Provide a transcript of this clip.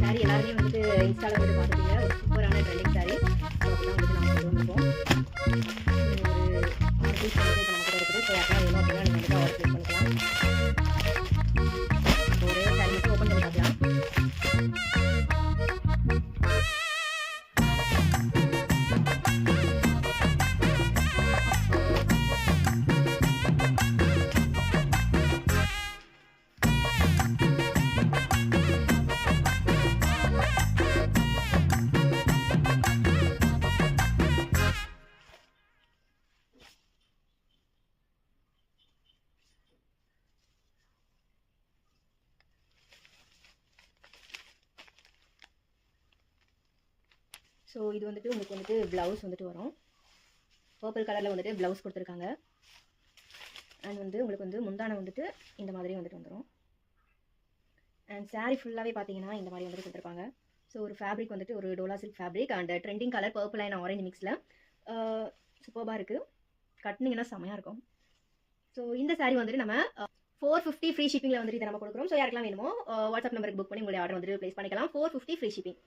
சாரீ எல்லாருமே வந்துட்டு இன்ஸ்டால வந்து பார்த்துட்டீங்க. ஒரு சூப்பரான ட்ரெண்டிங் சாரீ. ஸோ அதெல்லாம் வந்துட்டு நம்ம கொண்டு வந்திருக்கோம். ஒரு 6 பீஸ் வந்துட்டு இப்போ நம்ம கிட்ட இருக்குது. ஸோ யாருக்கெல்லாம் வேணும் அப்படின்னா நீங்கள் வந்துட்டு ஆர்டர் ப்ளேஸ் பண்ணிக்கலாம். ஒரே சாரீ மட்டும் ஓப்பன் பண்ணி பார்க்கலாம். ஸோ இது வந்துட்டு உங்களுக்கு வந்துட்டு ப்ளவுஸ் வந்துட்டு வரும். பர்பிள் கலரில் வந்துட்டு ப்ளவுஸ் கொடுத்துருக்காங்க. அண்ட் வந்து உங்களுக்கு வந்து முந்தானை வந்துட்டு இந்த மாதிரி வந்துட்டு வந்துடும். அண்ட் சாரீ ஃபுல்லாகவே பார்த்தீங்கன்னா இந்த மாதிரி வந்துட்டு கொடுத்துருப்பாங்க. ஸோ ஒரு ஃபேப்ரிக் வந்துட்டு ஒரு dola silk fabric and trending colour purple and orange மிக்ஸில் சூப்பராக இருக்குது. கட்டினீங்கன்னா செமையாக இருக்கும். ஸோ இந்த சாரீ வந்துட்டு நம்ம 450 ஃப்ரீ ஷிப்பிங்கில் வந்துட்டு இதை நம்ம கொடுக்குறோம். ஸோ யாருக்கெல்லாம் வேணுமோ வாட்ஸ்அப் நம்பருக்கு புக் பண்ணி உங்களுடைய ஆர்டர் வந்துட்டு ப்ளேஸ் பண்ணிக்கலாம். 450 ஃப்ரீ ஷிப்பிங்.